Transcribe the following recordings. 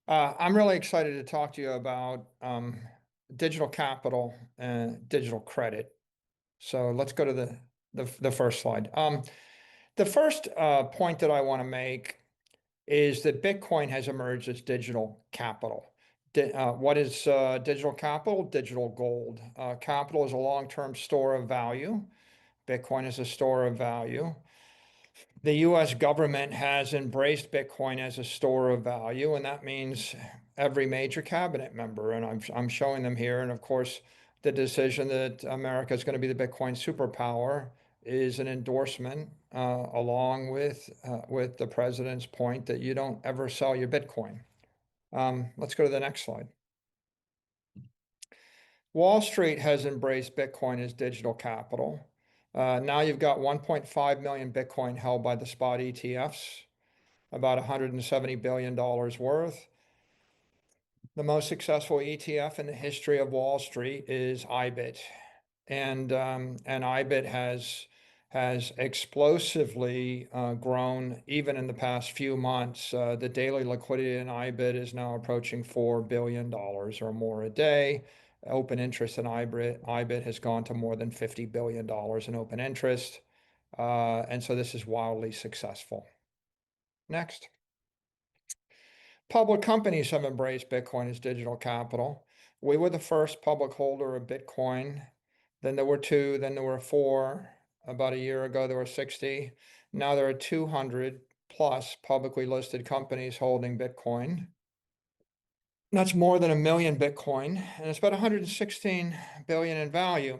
I'm really excited to talk to you about digital capital and digital credit. So let's go to the first slide. The first point that I want to make is that Bitcoin has emerged as digital capital. What is digital capital? Digital gold. Capital is a long-term store of value. Bitcoin is a store of value. The US government has embraced Bitcoin as a store of value, and that means every major cabinet member, and I'm showing them here. And of course, the decision that America is going to be the Bitcoin superpower is an endorsement, along with the president's point that you don't ever sell your Bitcoin. Let's go to the next slide. Wall Street has embraced Bitcoin as digital capital. Now you've got 1.5 million Bitcoin held by the spot ETFs, about $170 billion worth. The most successful ETF in the history of Wall Street is IBIT. And IBIT has explosively grown even in the past few months. The daily liquidity in IBIT is now approaching $4 billion or more a day. Open interest in IBIT has gone to more than $50 billion in open interest. And so this is wildly successful. Next. Public companies have embraced Bitcoin as digital capital. We were the first public holder of Bitcoin. Then there were two, then there were four. About a year ago, there were 60. Now there are 200 plus publicly listed companies holding Bitcoin. That's more than 1 million Bitcoin, and it's about 116 billion in value.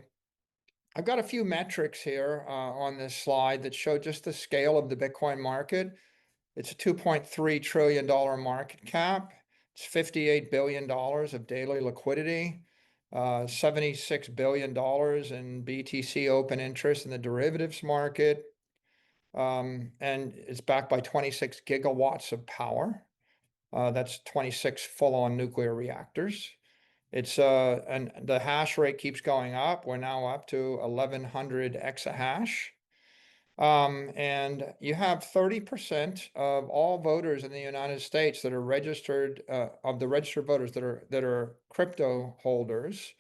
I've got a few metrics here on this slide that show just the scale of the Bitcoin market. It's a $2.3 trillion market cap. It's $58 billion of daily liquidity, $76 billion in BTC open interest in the derivatives market. And it's backed by 26 gigawatts of power. That's 26 full-on nuclear reactors. And the hash rate keeps going up. We're now up to 1100 exahash. And you have 30% of all voters in the United States that are registered, of the registered voters that are crypto holders.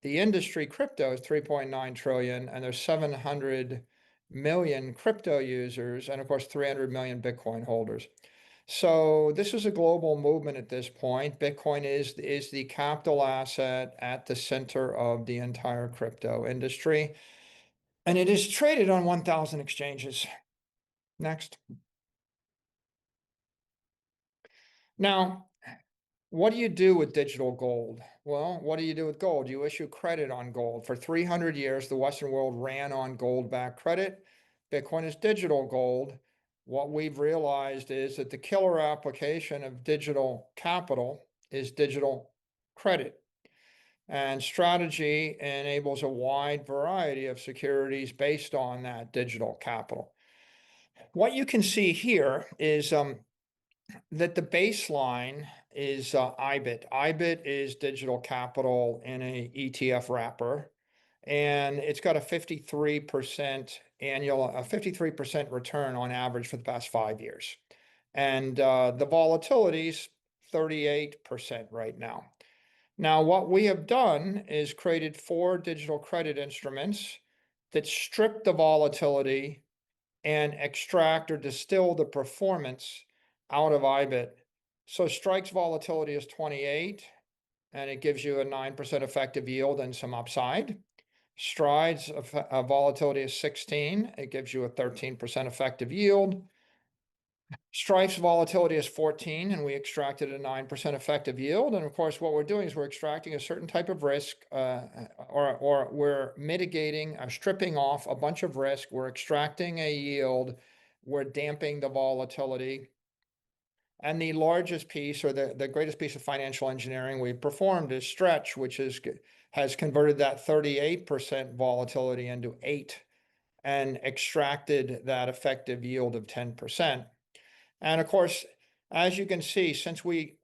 The industry crypto is 3.9 trillion, and there's 700 million crypto users, and of course 300 million Bitcoin holders. So this is a global movement at this point. Bitcoin is the capital asset at the center of the entire crypto industry. And it is traded on 1,000 exchanges. Next. Now, what do you do with digital gold? Well, what do you do with gold? You issue credit on gold. For 300 years, the Western world ran on gold-backed credit. Bitcoin is digital gold. What we've realized is that the killer application of digital capital is digital credit. And Strategy enables a wide variety of securities based on that digital capital. What you can see here is that the baseline is IBIT. IBIT is digital capital in an ETF wrapper, and it's got a 53% return on average for the past 5 years. And the volatility's 38% right now. Now, what we have done is created 4 digital credit instruments that strip the volatility and extract or distill the performance out of IBIT. So Strike's volatility is 28, and it gives you a 9% effective yield and some upside. Stride's volatility is 16. It gives you a 13% effective yield. Strife's volatility is 14, and we extracted a 9% effective yield. And of course, what we're doing is we're extracting a certain type of risk, or we're mitigating, stripping off a bunch of risk. We're extracting a yield. We're damping the volatility. And the largest piece, or the greatest piece of financial engineering we've performed, is Stretch, which has converted that 38% volatility into 8 and extracted that effective yield of 10%. And of course, as you can see, since we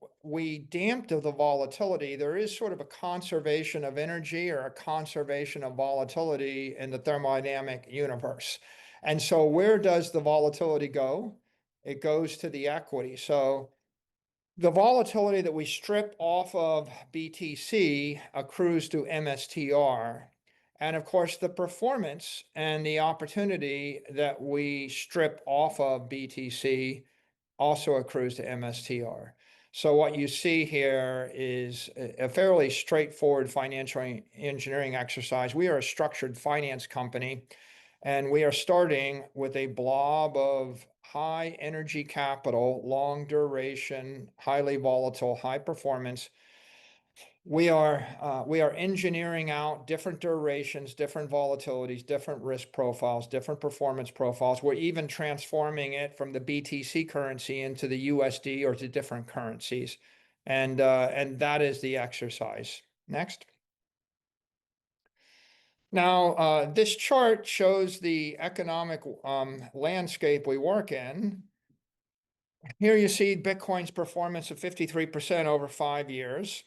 damped the volatility, there is sort of a conservation of energy or a conservation of volatility in the thermodynamic universe. And so where does the volatility go? It goes to the equity. So The volatility that we strip off of BTC accrues to MSTR. And of course, the performance and the opportunity that we strip off of BTC also accrues to MSTR. So what you see here is a fairly straightforward financial engineering exercise. We are a structured finance company, and we are starting with a blob of high energy capital, long duration, highly volatile, high performance. We are engineering out different durations, different volatilities, different risk profiles, different performance profiles. We're even transforming it from the BTC currency into the USD or to different currencies. And that is the exercise. Next. Now, this chart shows the economic landscape we work in. Here you see Bitcoin's performance of 53% over 5 years,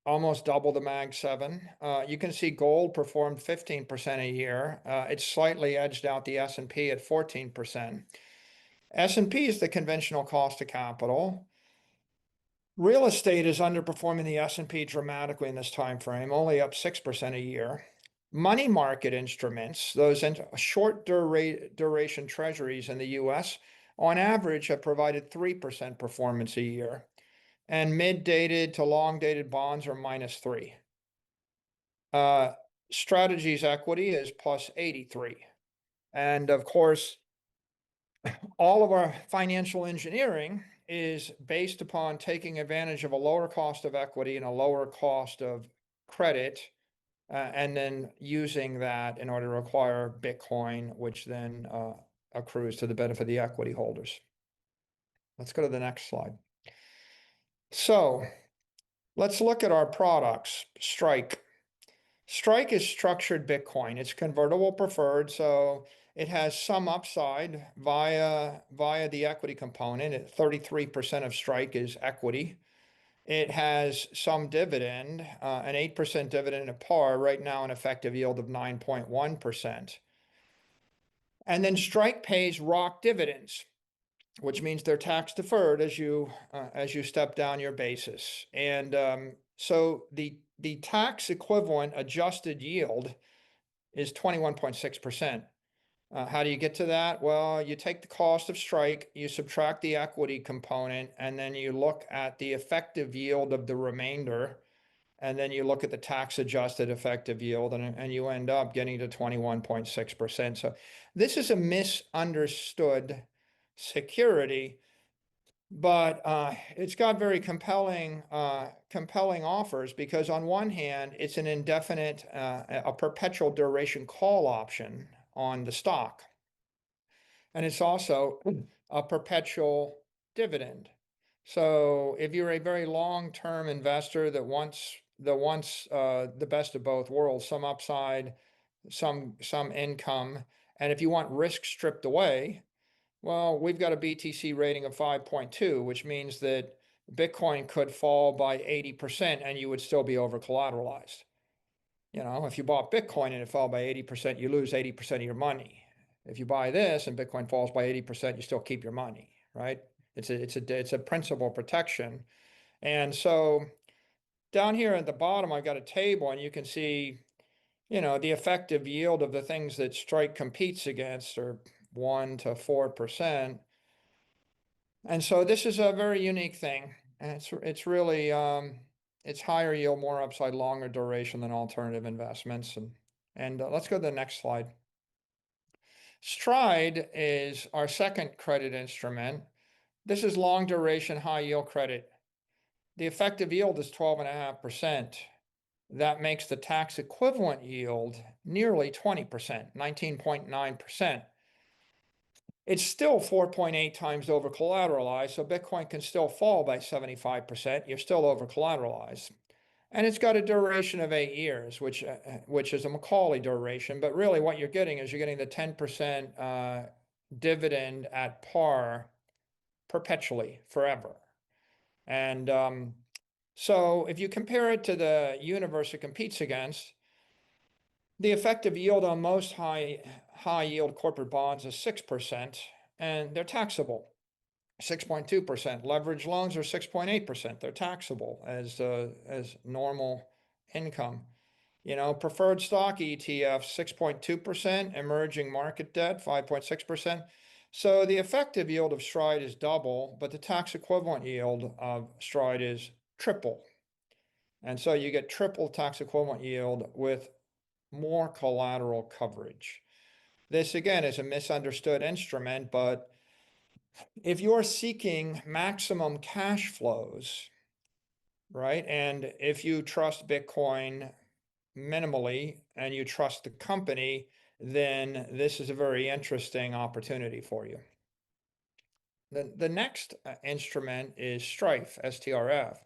almost double the Mag 7. You can see gold performed 15% a year. It's slightly edged out the S&P at 14%. S&P is the conventional cost of capital. Real estate is underperforming the S&P dramatically in this time frame, only up 6% a year. Money market instruments, those short duration treasuries in the US, on average have provided 3% performance a year. And mid-dated to long-dated bonds are -3. Strategy's equity is +83. And of course, all of our financial engineering is based upon taking advantage of a lower cost of equity and a lower cost of credit, and then using that in order to acquire Bitcoin, which then accrues to the benefit of the equity holders. Let's go to the next slide. So let's look at our products. Strike. Strike is structured Bitcoin. It's convertible preferred, so it has some upside via the equity component. 33% of Strike is equity. It has some dividend, an 8% dividend at par, right now an effective yield of 9.1%. And then Strike pays ROC dividends, which means they're tax deferred as you step down your basis. And so the tax equivalent adjusted yield is 21.6%. How do you get to that? Well, you take the cost of Strike, you subtract the equity component, and then you look at the effective yield of the remainder, and then you look at the tax adjusted effective yield, and you end up getting to 21.6%. So this is a misunderstood security, but it's got very compelling offers, because on one hand, it's an indefinite, a perpetual duration call option on the stock. And it's also a perpetual dividend. So if you're a very long-term investor that wants the best of both worlds, some upside, some income, and if you want risk stripped away, well, we've got a BTC rating of 5.2, which means that Bitcoin could fall by 80% and you would still be over collateralized. You know, if you bought Bitcoin and it fell by 80%, you lose 80% of your money. If you buy this and Bitcoin falls by 80%, you still keep your money, right? It's a principal protection. And so down here at the bottom, I've got a table, and you can see, you know, the effective yield of the things that Strike competes against are 1 to 4%. And so this is a very unique thing. And it's really it's higher yield, more upside, longer duration than alternative investments. And let's go to the next slide. Stride is our second credit instrument. This is long duration, high yield credit. The effective yield is 12.5%. That makes the tax equivalent yield nearly 20%, 19.9%. It's still 4.8 times over collateralized, so Bitcoin can still fall by 75%. You're still over collateralized. And it's got a duration of 8 years, which is a Macaulay duration. But really what you're getting is you're getting the 10% dividend at par perpetually, forever. And so if you compare it to the universe it competes against, the effective yield on most high yield corporate bonds is 6%, and they're taxable. 6.2%. Leverage loans are 6.8%. They're taxable as normal income. Preferred stock ETF, 6.2%, emerging market debt, 5.6%. So the effective yield of STRD is double, but the tax equivalent yield of STRD is triple. And so you get triple tax equivalent yield with more collateral coverage. This again is a misunderstood instrument, but if you're seeking maximum cash flows, right, and if you trust Bitcoin minimally and you trust the company, then this is a very interesting opportunity for you. The next instrument is STRF, STRF.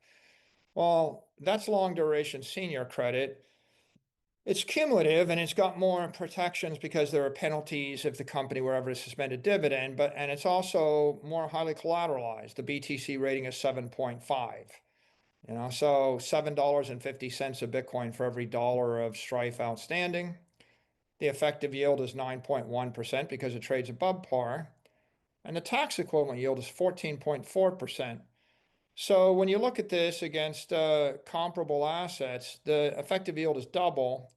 Well, that's long duration senior credit. It's cumulative and it's got more protections because there are penalties if the company were ever to suspend a dividend, and it's also more highly collateralized. The BTC rating is 7.5. So $7.50 of Bitcoin for every dollar of STRF outstanding. The effective yield is 9.1% because it trades above par, and the tax equivalent yield is 14.4%. So when you look at this against comparable assets, the effective yield is double,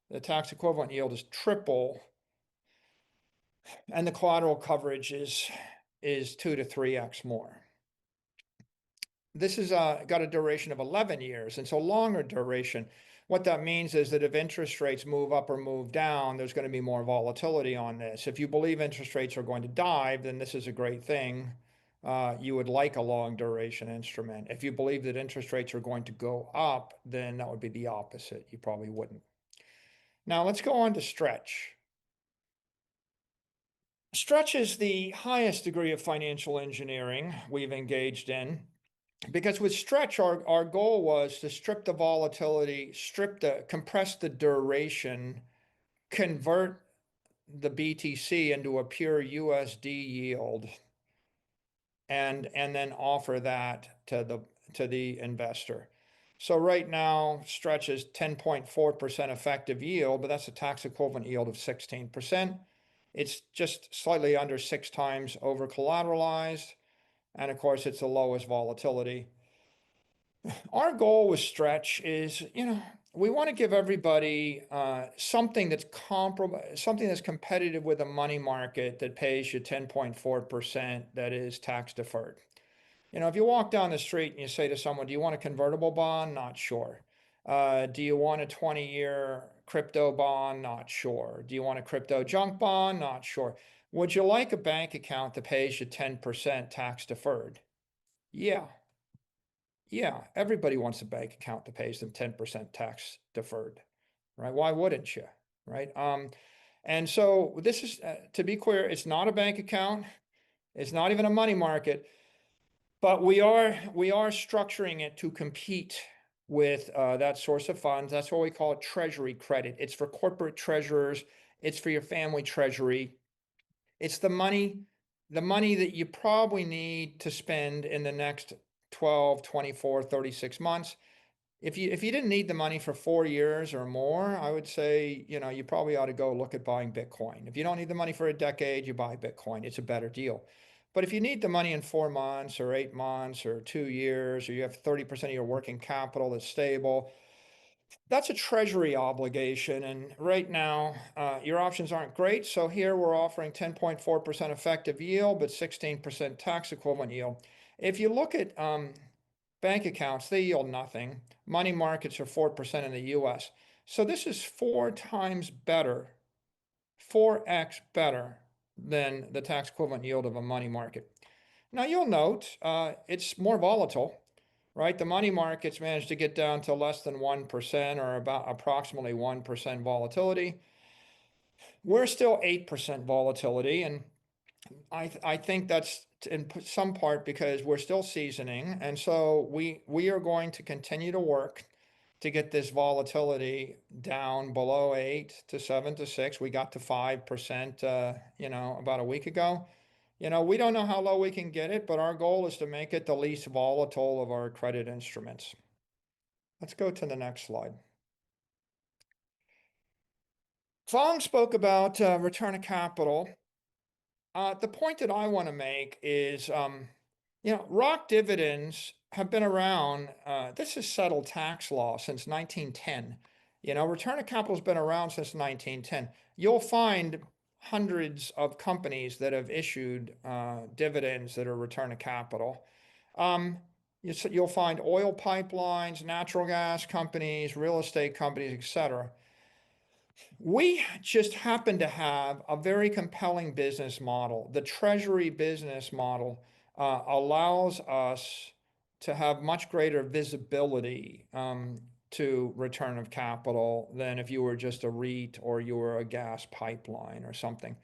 the tax equivalent yield is triple, and the collateral coverage is 2 to 3x more. This has got a duration of 11 years, and so longer duration. What that means is that if interest rates move up or move down, there's going to be more volatility on this. If you believe interest rates are going to dive, then this is a great thing. You would like a long duration instrument. If you believe that interest rates are going to go up, then that would be the opposite. You probably wouldn't. Now let's go on to Stretch. Stretch is the highest degree of financial engineering we've engaged in. Because with Stretch, our goal was to strip the volatility, compress the duration, convert the BTC into a pure USD yield, and then offer that to the investor. So right now, Stretch is 10.4% effective yield, but that's a tax equivalent yield of 16%. It's just slightly under 6 times over collateralized, and of course, it's the lowest volatility. Our goal with Stretch is, we want to give everybody something that's comparable, something that's competitive with a money market that pays you 10.4% that is tax deferred. If you walk down the street and you say to someone, do you want a convertible bond? Not sure. Do you want a 20-year crypto bond? Not sure. Do you want a crypto junk bond? Not sure. Would you like a bank account that pays you 10% tax deferred? Yeah. Yeah, everybody wants a bank account that pays them 10% tax deferred, right? Why wouldn't you, right? And so this is, to be clear, it's not a bank account. It's not even a money market, but we are structuring it to compete with that source of funds. That's what we call treasury credit. It's for corporate treasurers. It's for your family treasury. It's the money that you probably need to spend in the next 12, 24, 36 months. If you didn't need the money for 4 years or more, I would say, you probably ought to go look at buying Bitcoin. If you don't need the money for a decade, you buy Bitcoin. It's a better deal. But if you need the money in 4 months or 8 months or 2 years, or you have 30% of your working capital that's stable, that's a treasury obligation. And right now, your options aren't great. So here we're offering 10.4% effective yield, but 16% tax equivalent yield. If you look at bank accounts, they yield nothing. Money markets are 4% in the US. So this is 4 times better, 4x better than the tax equivalent yield of a money market. Now you'll note it's more volatile, right? The money markets managed to get down to less than 1% or about approximately 1% volatility. We're still 8% volatility, and I think that's in some part because we're still seasoning, and so we are going to continue to work to get this volatility down below 8 to 7 to 6. We got to 5%, about a week ago. We don't know how low we can get it, but our goal is to make it the least volatile of our credit instruments. Let's go to the next slide. Fong spoke about return of capital. The point that I want to make is ROC dividends have been around. This is settled tax law since 1910. Return of capital has been around since 1910. You'll find hundreds of companies that have issued dividends that are return of capital. Um, you'll find oil pipelines, natural gas companies, real estate companies, etc. We just happen to have a very compelling business model. The treasury business model allows us to have much greater visibility to return of capital than if you were just a REIT or you were a gas pipeline or something.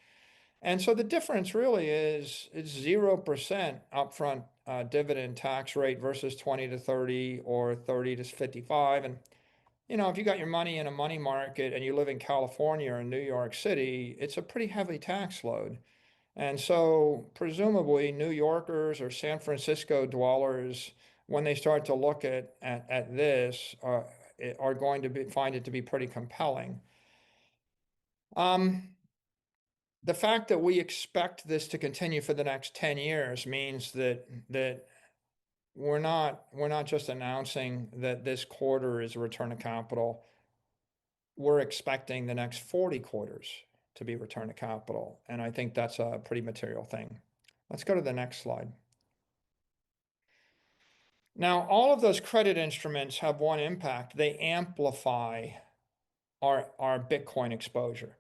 And so the difference really is it's 0% upfront dividend tax rate versus 20 to 30 or 30 to 55. And if you got your money in a money market and you live in California or New York City, it's a pretty heavy tax load. And so presumably New Yorkers or San Francisco dwellers, when they start to look at this, are going to find it to be pretty compelling. Um, the fact that we expect this to continue for the next 10 years means that we're not just announcing that this quarter is a return of capital. We're expecting the next 40 quarters to be return of capital. And I think that's a pretty material thing. Let's go to the next slide. Now, all of those credit instruments have one impact. They amplify our Bitcoin exposure.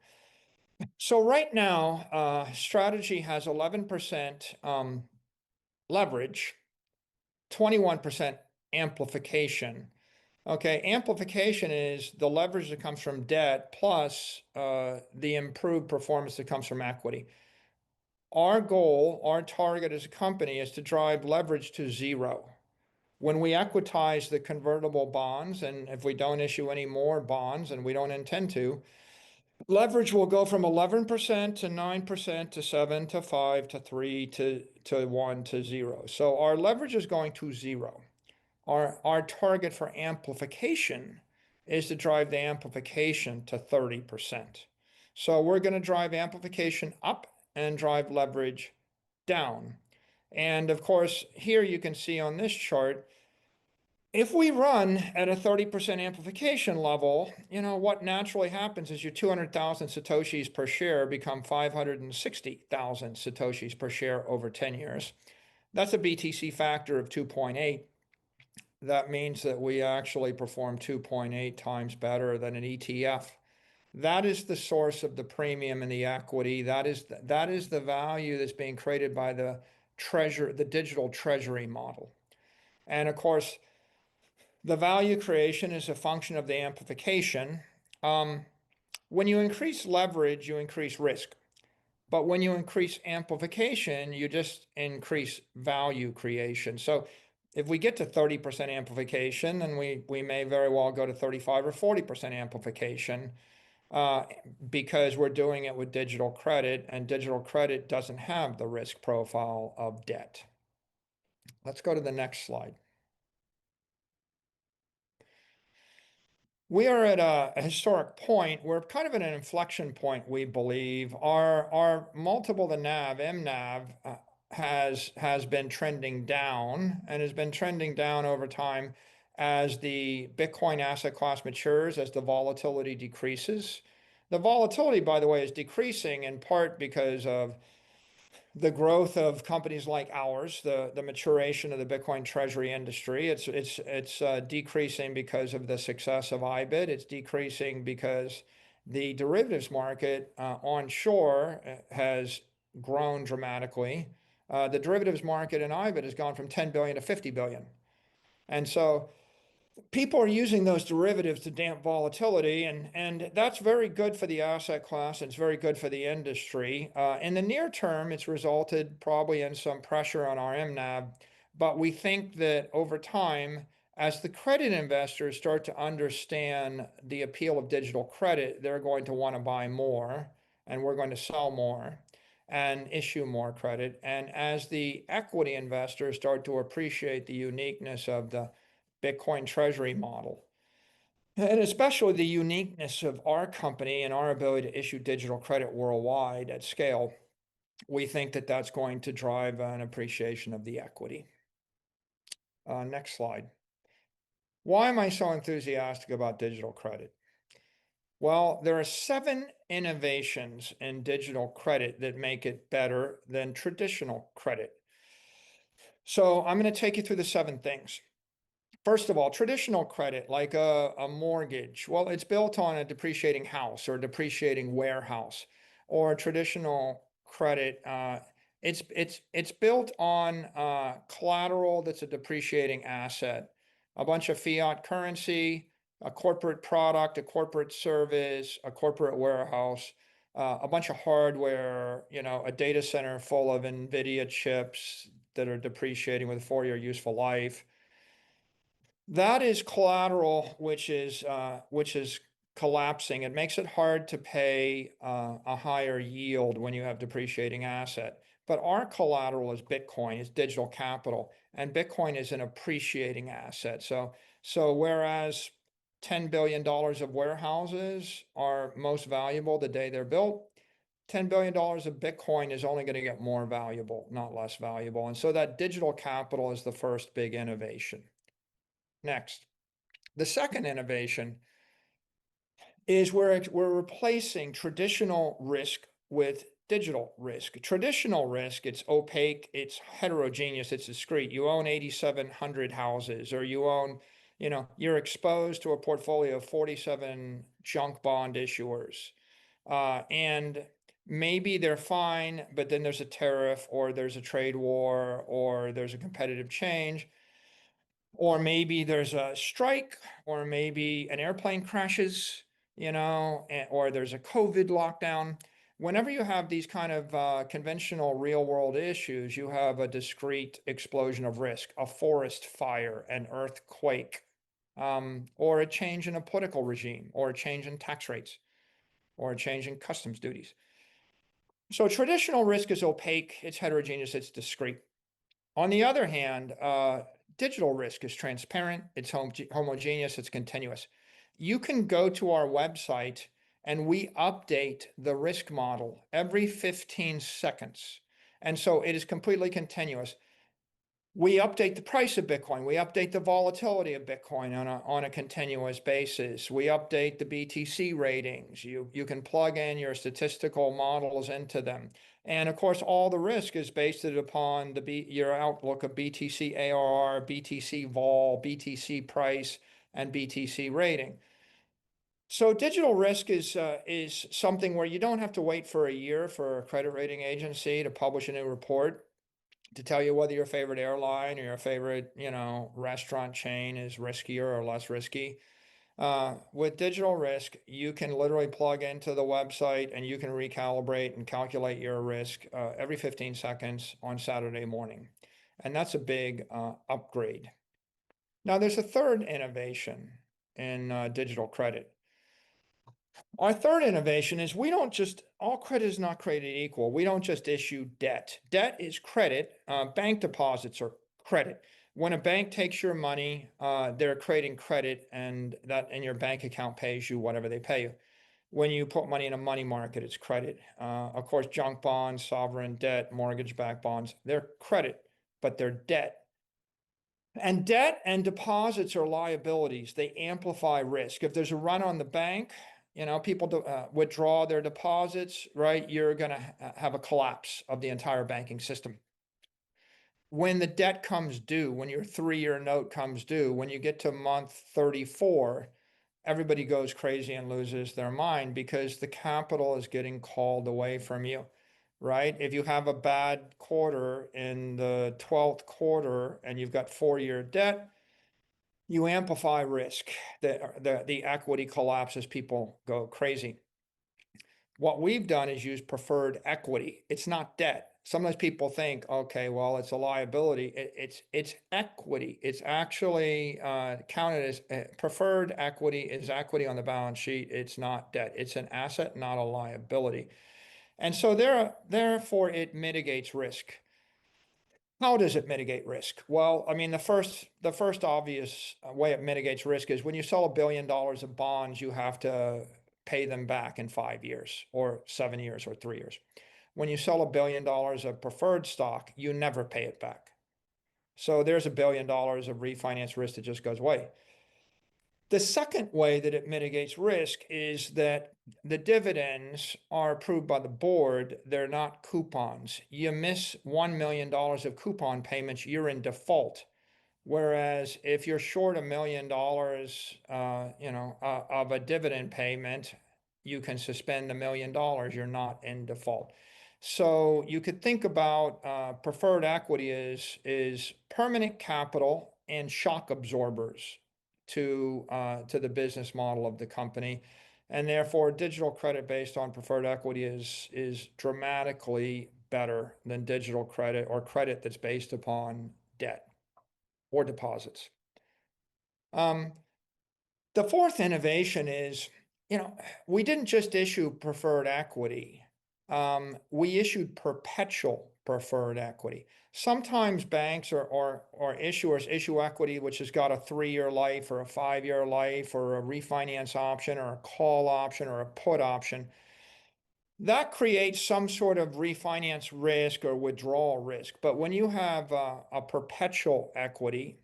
So right now, Strategy has 11% leverage, 21% amplification. Okay, amplification is the leverage that comes from debt plus the improved performance that comes from equity. Our goal, our target as a company is to drive leverage to zero. When we equitize the convertible bonds, and if we don't issue any more bonds, and we don't intend to, leverage will go from 11% to 9% to 7 to 5 to 3 to 1 to 0. So our leverage is going to zero. Our target for amplification is to drive the amplification to 30%. So we're going to drive amplification up and drive leverage down. And of course, here you can see on this chart, if we run at a 30% amplification level, what naturally happens is your 200,000 Satoshis per share become 560,000 Satoshis per share over 10 years. That's a BTC factor of 2.8. That means that we actually perform 2.8 times better than an ETF. That is the source of the premium and the equity. That is the value that's being created by the digital treasury model. And of course, the value creation is a function of the amplification. When you increase leverage, you increase risk. But when you increase amplification, you just increase value creation. So if we get to 30% amplification, then we may very well go to 35 or 40% amplification because we're doing it with digital credit, and digital credit doesn't have the risk profile of debt. Let's go to the next slide. We are at a historic point. We're kind of at an inflection point, we believe. Our multiple to NAV, MNAV, has been trending down and has been trending down over time as the Bitcoin asset class matures, as the volatility decreases. The volatility, by the way, is decreasing in part because of the growth of companies like ours, the maturation of the Bitcoin treasury industry. It's decreasing because of the success of IBIT. It's decreasing because the derivatives market onshore has grown dramatically. The derivatives market in IBIT has gone from 10 billion to 50 billion. And so people are using those derivatives to damp volatility, and that's very good for the asset class. It's very good for the industry. In the near term, it's resulted probably in some pressure on our MNAV, but we think that over time, as the credit investors start to understand the appeal of digital credit, they're going to want to buy more, and we're going to sell more and issue more credit. And as the equity investors start to appreciate the uniqueness of the Bitcoin treasury model, and especially the uniqueness of our company and our ability to issue digital credit worldwide at scale, we think that that's going to drive an appreciation of the equity. Next slide. Why am I so enthusiastic about digital credit? Well, there are 7 innovations in digital credit that make it better than traditional credit. So I'm going to take you through the 7 things. First of all, traditional credit, like a mortgage, well, it's built on a depreciating house or a depreciating warehouse, or traditional credit. It's built on collateral that's a depreciating asset, a bunch of fiat currency, a corporate product, a corporate service, a corporate warehouse, a bunch of hardware, a data center full of NVIDIA chips that are depreciating with a 4-year useful life. That is collateral, which is collapsing. It makes it hard to pay a higher yield when you have depreciating asset. But our collateral is Bitcoin, is digital capital, and Bitcoin is an appreciating asset. So whereas $10 billion of warehouses are most valuable the day they're built, $10 billion of Bitcoin is only going to get more valuable, not less valuable. And so that digital capital is the first big innovation. Next, the second innovation is we're replacing traditional risk with digital risk. Traditional risk, it's opaque, it's heterogeneous, it's discrete. You own 8,700 houses, or you're exposed to a portfolio of 47 junk bond issuers. And maybe they're fine, but then there's a tariff, or there's a trade war, or there's a competitive change. Or maybe there's a strike, or maybe an airplane crashes, or there's a COVID lockdown. Whenever you have these kind of conventional real world issues, you have a discrete explosion of risk, a forest fire, an earthquake, or a change in a political regime, or a change in tax rates, or a change in customs duties. So traditional risk is opaque, it's heterogeneous, it's discrete. On the other hand, digital risk is transparent, it's homogeneous, it's continuous. You can go to our website and we update the risk model every 15 seconds. And so it is completely continuous. We update the price of Bitcoin. We update the volatility of Bitcoin on a continuous basis. We update the BTC ratings. You can plug in your statistical models into them. And of course, all the risk is based upon your outlook of BTC ARR, BTC vol, BTC price, and BTC rating. So digital risk is something where you don't have to wait for a year for a credit rating agency to publish a new report to tell you whether your favorite airline or your favorite, restaurant chain is riskier or less risky. With digital risk, you can literally plug into the website and you can recalibrate and calculate your risk every 15 seconds on Saturday morning. And that's a big upgrade. Now, there's a third innovation in digital credit. Our third innovation is all credit is not created equal. We don't just issue debt. Debt is credit. Bank deposits are credit. When a bank takes your money, they're creating credit, and your bank account pays you whatever they pay you. When you put money in a money market, it's credit. Of course, junk bonds, sovereign debt, mortgage-backed bonds, they're credit, but they're debt. And debt and deposits are liabilities. They amplify risk. If there's a run on the bank, people withdraw their deposits, right? You're going to have a collapse of the entire banking system. When the debt comes due, when your 3-year note comes due, when you get to month 34, everybody goes crazy and loses their mind because the capital is getting called away from you, right? If you have a bad quarter in the 12th quarter and you've got 4-year debt, you amplify risk. The equity collapses, people go crazy. What we've done is use preferred equity. It's not debt. Sometimes people think, okay, well, it's a liability. It's equity. It's actually counted as preferred equity is equity on the balance sheet. It's not debt. It's an asset, not a liability. And so therefore, it mitigates risk. How does it mitigate risk? Well, I mean, the first obvious way it mitigates risk is when you sell $1 billion of bonds, you have to pay them back in 5 years or 7 years or 3 years. when you sell $1 billion of preferred stock, you never pay it back. So there's $1 billion of refinance risk that just goes away. The second way that it mitigates risk is that the dividends are approved by the board. They're not coupons. You miss $1 million of coupon payments, you're in default. Whereas if you're short $1 million, of a dividend payment, you can suspend $1 million. You're not in default. So you could think about preferred equity is permanent capital and shock absorbers to the business model of the company, and therefore digital credit based on preferred equity is dramatically better than digital credit or credit that's based upon debt or deposits. The fourth innovation is, we didn't just issue preferred equity. We issued perpetual preferred equity. Sometimes banks or issuers issue equity which has got a 3-year life or a 5-year life or a refinance option or a call option or a put option. That creates some sort of refinance risk or withdrawal risk. But when you have a perpetual equity,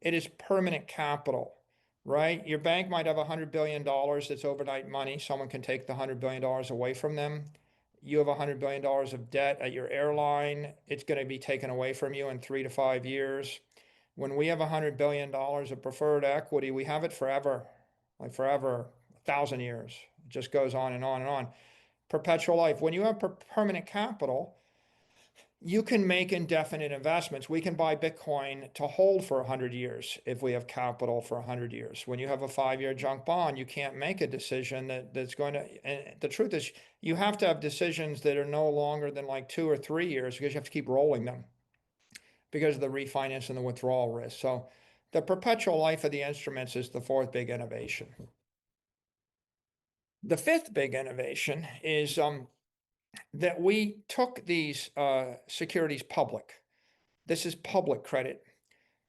it is permanent capital, right? Your bank might have $100 billion that's overnight money. Someone can take the $100 billion away from them. You have $100 billion of debt at your airline. It's going to be taken away from you in 3 to 5 years. When we have $100 billion of preferred equity, we have it forever, like forever, 1,000 years. It just goes on and on and on. Perpetual life. When you have permanent capital, you can make indefinite investments. We can buy Bitcoin to hold for 100 years if we have capital for 100 years. When you have a 5-year junk bond, you can't make a decision that's going to, and the truth is you have to have decisions that are no longer than like 2 or 3 years because you have to keep rolling them because of the refinance and the withdrawal risk. So the perpetual life of the instruments is the fourth big innovation. The fifth big innovation is that we took these securities public. This is public credit.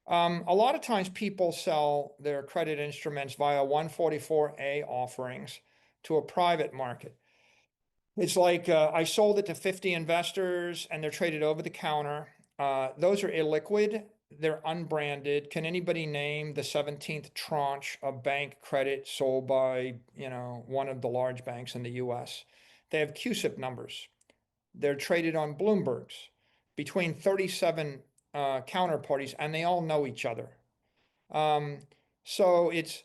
A lot of times people sell their credit instruments via 144A offerings to a private market. It's like I sold it to 50 investors and they're traded over the counter. Those are illiquid. They're unbranded. Can anybody name the 17th tranche of bank credit sold by, one of the large banks in the US? They have CUSIP numbers. They're traded on Bloomberg's between 37 counterparties, and they all know each other. So it's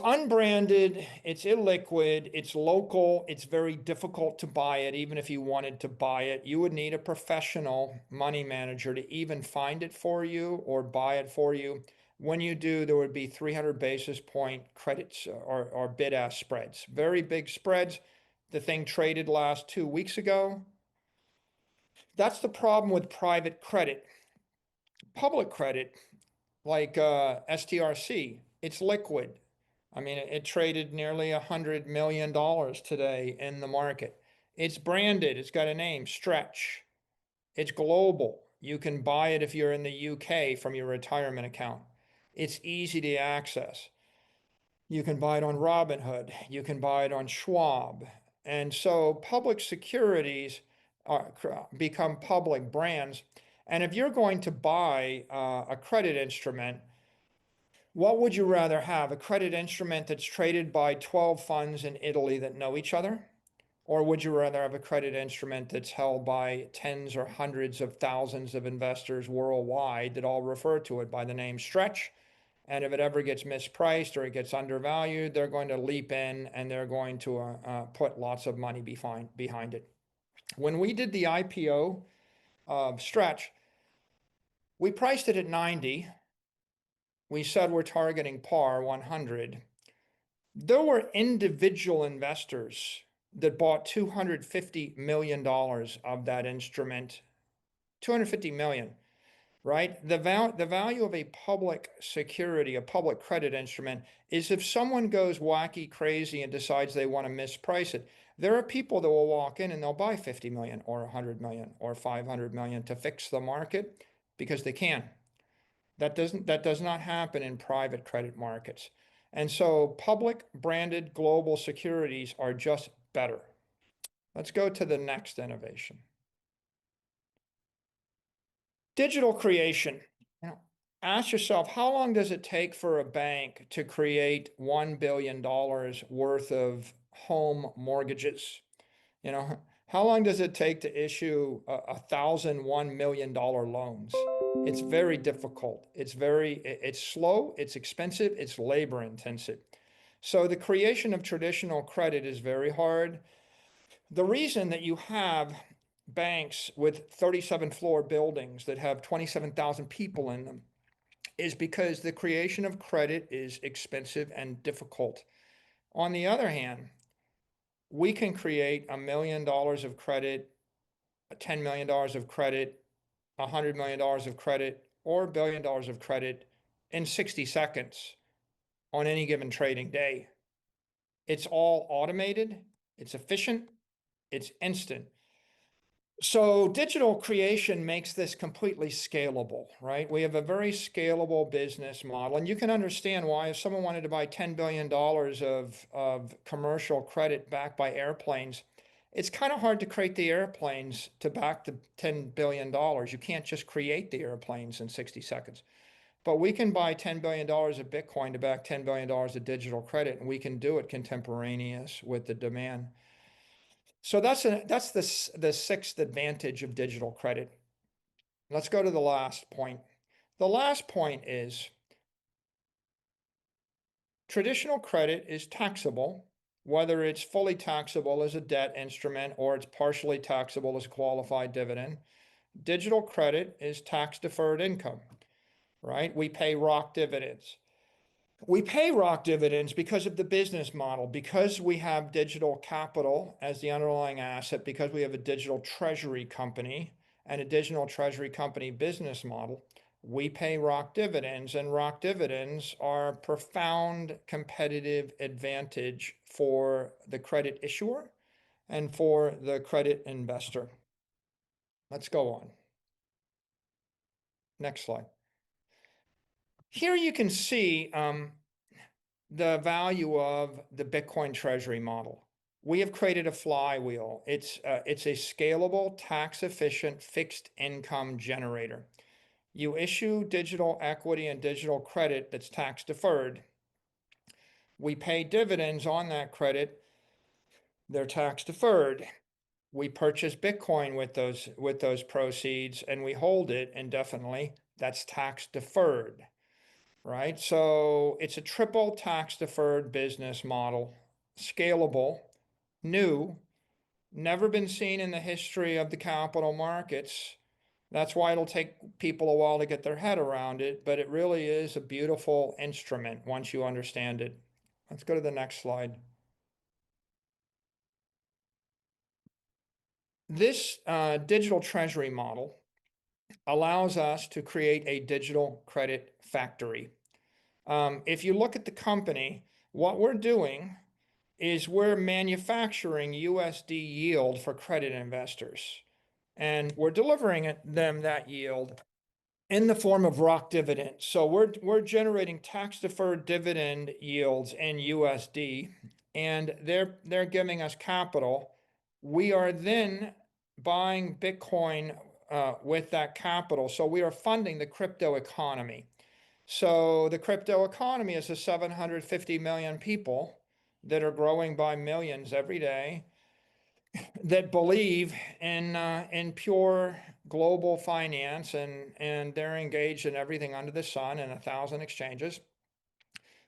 unbranded, it's illiquid, it's local, it's very difficult to buy it. Even if you wanted to buy it, you would need a professional money manager to even find it for you or buy it for you. When you do, there would be 300 basis point credits or bid-ask spreads, very big spreads. The thing traded last 2 weeks ago. That's the problem with private credit. Public credit, like STRC, it's liquid. I mean, it traded nearly $100 million today in the market. It's branded, it's got a name, Stretch. It's global. You can buy it if you're in the UK from your retirement account. It's easy to access. You can buy it on Robinhood. You can buy it on Schwab. And so public securities become public brands. And if you're going to buy a credit instrument, what would you rather have? A credit instrument that's traded by 12 funds in Italy that know each other? Or would you rather have a credit instrument that's held by tens or hundreds of thousands of investors worldwide that all refer to it by the name Stretch? And if it ever gets mispriced or it gets undervalued, they're going to leap in and they're going to put lots of money behind it. When we did the IPO of Stretch, we priced it at 90. We said we're targeting par 100. There were individual investors that bought $250 million of that instrument. 250 million. Right? The value of a public security, a public credit instrument, is if someone goes wacky crazy and decides they want to misprice it, there are people that will walk in and they'll buy 50 million or 100 million or 500 million to fix the market because they can. That does not happen in private credit markets. And so public branded global securities are just better. Let's go to the next innovation. Digital creation. Ask yourself, how long does it take for a bank to create $1 billion worth of home mortgages? How long does it take to issue 1,000 $1 million loans? It's very difficult. It's slow, it's expensive, it's labor intensive. So the creation of traditional credit is very hard. The reason that you have banks with 37-floor buildings that have 27,000 people in them is because the creation of credit is expensive and difficult. On the other hand, we can create $1 million of credit, $10 million of credit, $100 million of credit, or $1 billion of credit in 60 seconds on any given trading day. It's all automated, it's efficient, it's instant. So digital creation makes this completely scalable, right? We have a very scalable business model, and you can understand why if someone wanted to buy $10 billion of commercial credit backed by airplanes, it's kind of hard to create the airplanes to back the $10 billion. You can't just create the airplanes in 60 seconds. But we can buy $10 billion of Bitcoin to back $10 billion of digital credit, and we can do it contemporaneous with the demand. So that's the sixth advantage of digital credit. Let's go to the last point. The last point is traditional credit is taxable, whether it's fully taxable as a debt instrument or it's partially taxable as qualified dividend. Digital credit is tax-deferred income, right? We pay ROC dividends. We pay ROC dividends because of the business model, because we have digital capital as the underlying asset, because we have a digital treasury company and a digital treasury company business model. We pay ROC dividends, and ROC dividends are a profound competitive advantage for the credit issuer and for the credit investor. Let's go on. Next slide. Here you can see the value of the Bitcoin treasury model. We have created a flywheel. It's a scalable, tax-efficient, fixed income generator. You issue digital equity and digital credit that's tax-deferred. We pay dividends on that credit. They're tax-deferred. We purchase Bitcoin with those proceeds, and we hold it indefinitely. That's tax-deferred. Right? So it's a triple tax-deferred business model, scalable, new, never been seen in the history of the capital markets. That's why it'll take people a while to get their head around it, but it really is a beautiful instrument once you understand it. Let's go to the next slide. This digital treasury model allows us to create a digital credit factory. If you look at the company, what we're doing is we're manufacturing USD yield for credit investors, and we're delivering them that yield in the form of ROC dividends. So we're generating tax-deferred dividend yields in USD, and they're giving us capital. We are then buying Bitcoin with that capital. So we are funding the crypto economy. So the crypto economy is the 750 million people that are growing by millions every day that believe in pure global finance, and they're engaged in everything under the sun in 1,000 exchanges.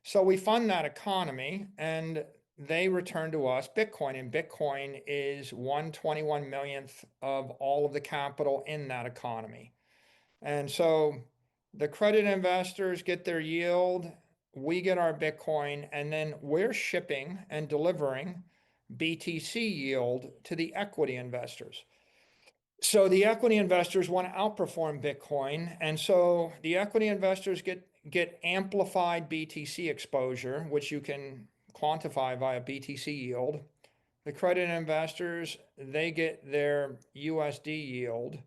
So we fund that economy, and they return to us Bitcoin, and Bitcoin is 1/21 millionth of all of the capital in that economy. And so the credit investors get their yield, we get our Bitcoin, and then we're shipping and delivering BTC yield to the equity investors. So the equity investors want to outperform Bitcoin, and so the equity investors get amplified BTC exposure, which you can quantify via BTC yield. The credit investors, they get their USD yield.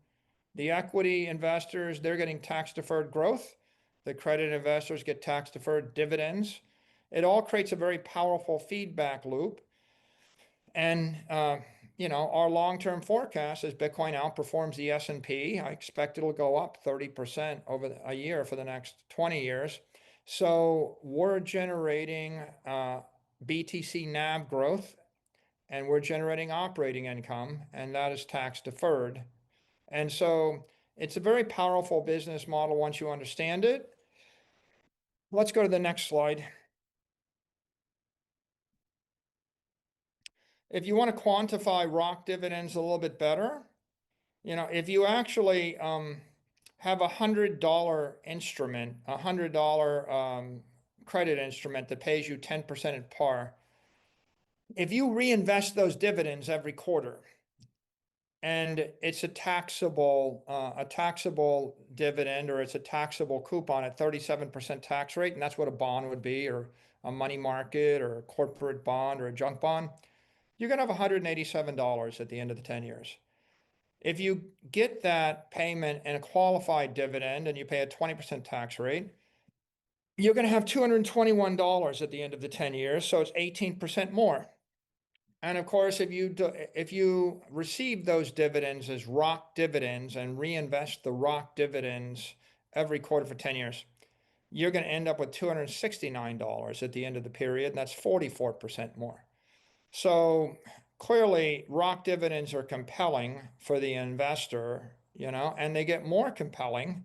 The equity investors, they're getting tax-deferred growth. The credit investors get tax-deferred dividends. It all creates a very powerful feedback loop. And our long-term forecast is Bitcoin outperforms the S&P. I expect it'll go up 30% over a year for the next 20 years. So we're generating BTC NAV growth, and we're generating operating income, and that is tax deferred. And so it's a very powerful business model once you understand it. Let's go to the next slide. If you want to quantify ROC dividends a little bit better, if you actually have $100 instrument, $100 credit instrument that pays you 10% at par, if you reinvest those dividends every quarter, and it's a taxable dividend, or it's a taxable coupon at 37% tax rate, and that's what a bond would be, or a money market, or a corporate bond, or a junk bond, you're going to have $187 at the end of the 10 years. If you get that payment in a qualified dividend and you pay a 20% tax rate, you're going to have $221 at the end of the 10 years, so it's 18% more. And of course, if you receive those dividends as ROC dividends and reinvest the ROC dividends every quarter for 10 years, you're going to end up with $269 at the end of the period, and that's 44% more. So clearly, ROC dividends are compelling for the investor, and they get more compelling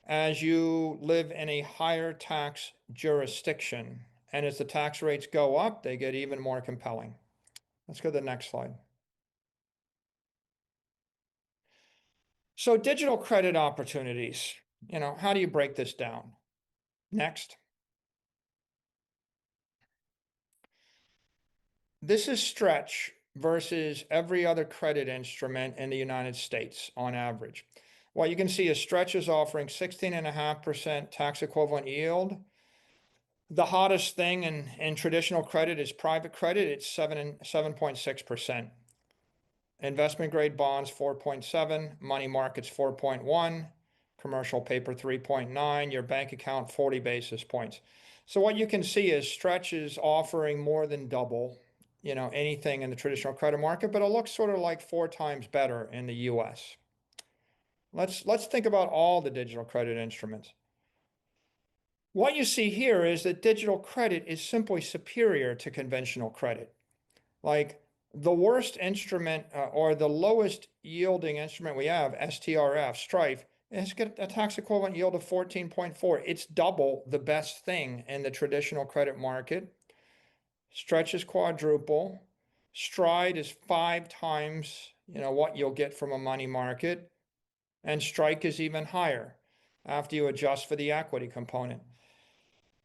as you live in a higher tax jurisdiction. And as the tax rates go up, they get even more compelling. Let's go to the next slide. So digital credit opportunities, how do you break this down? Next. This is Stretch versus every other credit instrument in the United States on average. What you can see is Stretch is offering 16.5% tax equivalent yield. The hottest thing in traditional credit is private credit. It's 7.6%. Investment grade bonds 4.7, money markets 4.1, commercial paper 3.9, your bank account 40 basis points. So what you can see is Stretch is offering more than double, anything in the traditional credit market, but it looks sort of like 4 times better in the US. Let's think about all the digital credit instruments. What you see here is that digital credit is simply superior to conventional credit. Like the worst instrument or the lowest yielding instrument we have, STRF, STRF, it's got a tax equivalent yield of 14.4. It's double the best thing in the traditional credit market. Stretch is quadruple. Stride is 5 times, what you'll get from a money market. And Strike is even higher after you adjust for the equity component.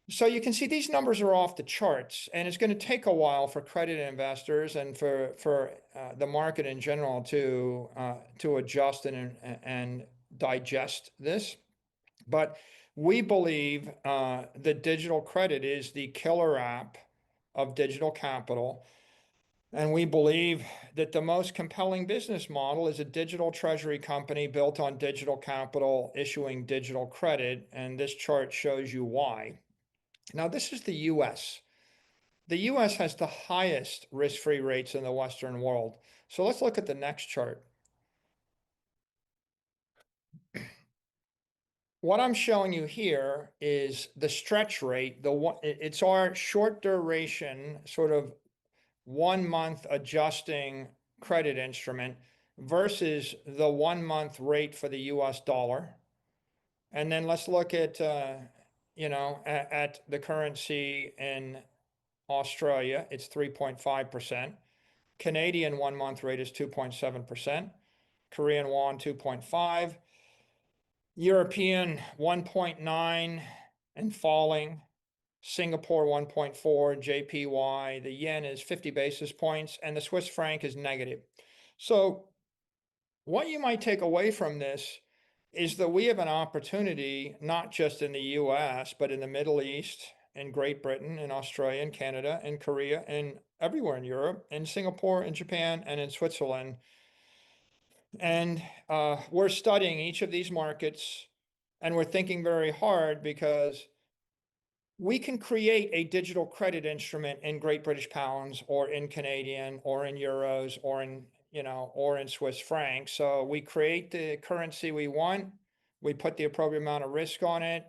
So you can see these numbers are off the charts, and it's going to take a while for credit investors and for the market in general to adjust and digest this. But we believe that digital credit is the killer app of digital capital. And we believe that the most compelling business model is a digital treasury company built on digital capital issuing digital credit. And this chart shows you why. Now, this is the US. The US has the highest risk-free rates in the Western world. So let's look at the next chart. What I'm showing you here is the stretch rate. It's our short duration, sort of 1 month adjusting credit instrument versus the 1 month rate for the US dollar. And then let's look at at the currency in Australia, it's 3.5%. Canadian 1 month rate is 2.7%. Korean won 2.5. European 1.9 and falling. Singapore 1.4, JPY. The yen is 50 basis points, and the Swiss franc is negative. So what you might take away from this is that we have an opportunity, not just in the US, but in the Middle East, in Great Britain, in Australia, in Canada, in Korea, and everywhere in Europe, in Singapore, in Japan, and in Switzerland. And we're studying each of these markets, and we're thinking very hard because we can create a digital credit instrument in Great British pounds or in Canadian or in euros or in or in Swiss francs. So we create the currency we want, we put the appropriate amount of risk on it,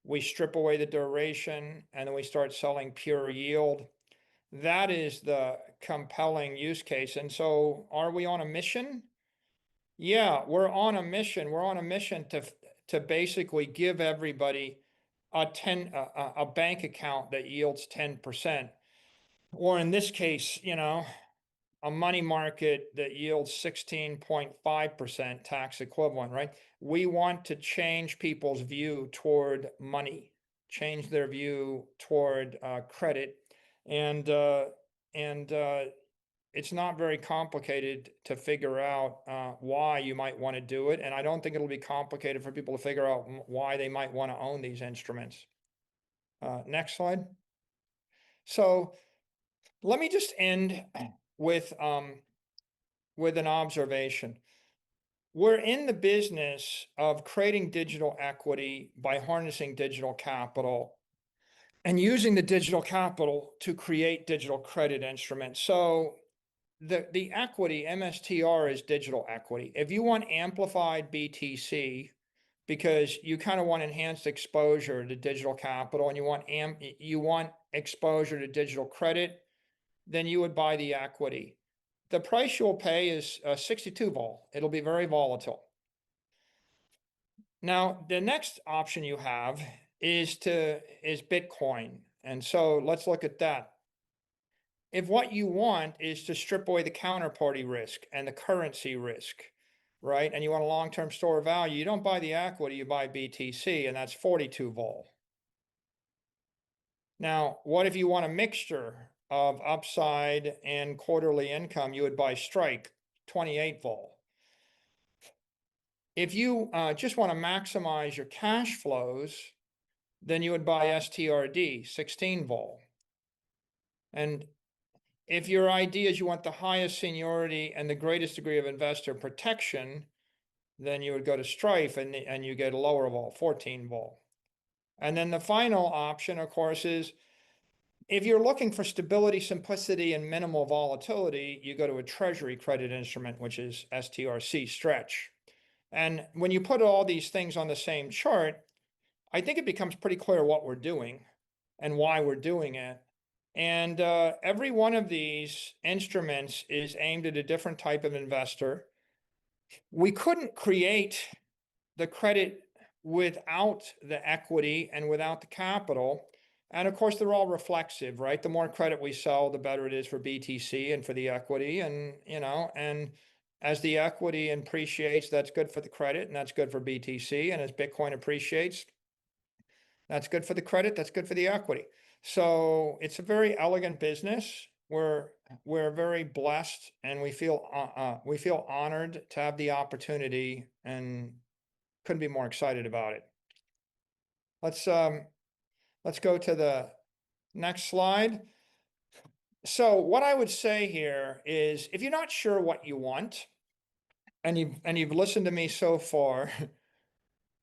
we strip away the duration, and then we start selling pure yield. That is the compelling use case. And so are we on a mission? Yeah, we're on a mission. We're on a mission to basically give everybody a bank account that yields 10%. Or in this case, a money market that yields 16.5% tax equivalent, right? We want to change people's view toward money, change their view toward credit, and it's not very complicated to figure out why you might want to do it, and I don't think it'll be complicated for people to figure out why they might want to own these instruments. Next slide. So let me just end with an observation. We're in the business of creating digital equity by harnessing digital capital and using the digital capital to create digital credit instruments. So the equity, MSTR, is digital equity. If you want amplified BTC, because you kind of want enhanced exposure to digital capital and you want exposure to digital credit, then you would buy the equity. The price you'll pay is 62 vol. It'll be very volatile. Now, the next option you have is Bitcoin. And so let's look at that. If what you want is to strip away the counterparty risk and the currency risk, right? And you want a long-term store of value, you don't buy the equity, you buy BTC, and that's 42 vol. Now, what if you want a mixture of upside and quarterly income? You would buy Strike, 28 vol. If you just want to maximize your cash flows, then you would buy STRD, 16 vol. And if your idea is you want the highest seniority and the greatest degree of investor protection, then you would go to STRF and you get a lower vol, 14 vol. And then the final option, of course, is if you're looking for stability, simplicity, and minimal volatility, you go to a treasury credit instrument, which is STRC, stretch. And when you put all these things on the same chart, I think it becomes pretty clear what we're doing and why we're doing it. And every one of these instruments is aimed at a different type of investor. We couldn't create the credit without the equity and without the capital. And of course, they're all reflexive, right? The more credit we sell, the better it is for BTC and for the equity. And, and as the equity appreciates, that's good for the credit and that's good for BTC. And as Bitcoin appreciates, that's good for the credit, that's good for the equity. So it's a very elegant business. We're very blessed, and we feel honored to have the opportunity, and couldn't be more excited about it. Let's go to the next slide. So what I would say here is, if you're not sure what you want, and you've listened to me so far,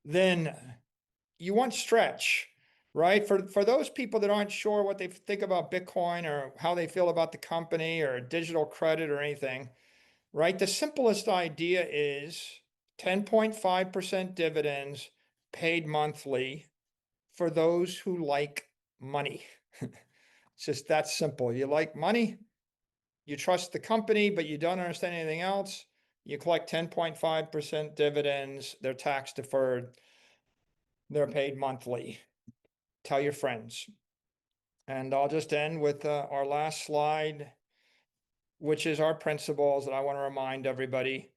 then you want stretch. Right? For those people that aren't sure what they think about Bitcoin or how they feel about the company or digital credit or anything, right? The simplest idea is 10.5% dividends paid monthly for those who like money. It's just that simple. You like money, you trust the company, but you don't understand anything else. You collect 10.5% dividends. They're tax deferred. They're paid monthly. Tell your friends. And I'll just end with our last slide, which is our principles that I want to remind everybody.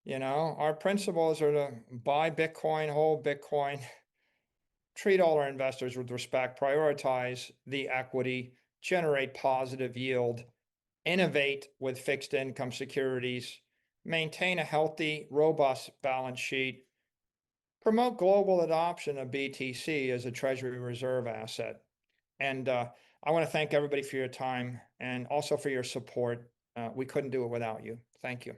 Our principles are to buy Bitcoin, hold Bitcoin, treat all our investors with respect, prioritize the equity, generate positive yield, innovate with fixed income securities, maintain a healthy, robust balance sheet, promote global adoption of BTC as a treasury reserve asset. And I want to thank everybody for your time and also for your support. We couldn't do it without you. Thank you.